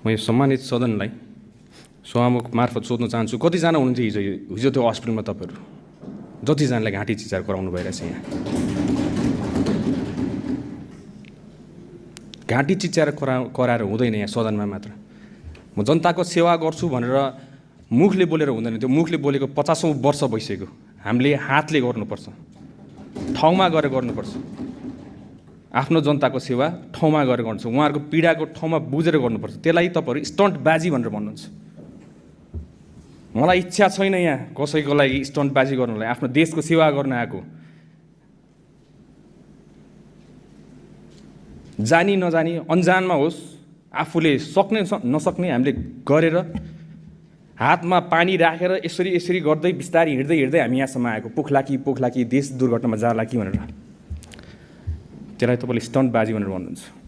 म यो सम्मानित सदनलाई सभामुख मार्फत सोध्न चाहन्छु, कतिजना हुनुहुन्थ्यो हिजो त्यो हस्पिटलमा तपाईँहरू? जतिजनाले घाँटी चिचार गराउनु भइरहेछ यहाँ। घाँटी चिचार कराएर हुँदैन यहाँ सदनमा मात्र। म जनताको सेवा गर्छु भनेर मुखले बोलेर हुँदैन, त्यो मुखले बोलेको 50औं वर्ष भइसक्यो। हामीले हातले गर्नुपर्छ, ठाउँमा गएर गर्नुपर्छ। आफ्नो जनताको सेवा ठाउँमा गएर गर्नुपर्छ, उहाँहरूको पीडाको ठाउँमा बुझेर गर्नुपर्छ। त्यसलाई तपाईँहरू स्टन्टबाजी भनेर भन्नुहुन्छ। मलाई इच्छा छैन यहाँ कसैको लागि स्टन्टबाजी गर्नलाई, आफ्नो देशको सेवा गर्न आएको। जानी नजानी अन्जानमा होस्, आफूले सक्ने नसक्ने हामीले गरेर हातमा पानी राखेर यसरी यसरी गर्दै बिस्तारै हिँड्दै हामी यहाँसम्म आएको। पोखलाकी देश दुर्घटनामा जाला कि भनेर। त्यसलाई तपाईँले स्टन्टबाजी भनेर भन्नुहुन्छ।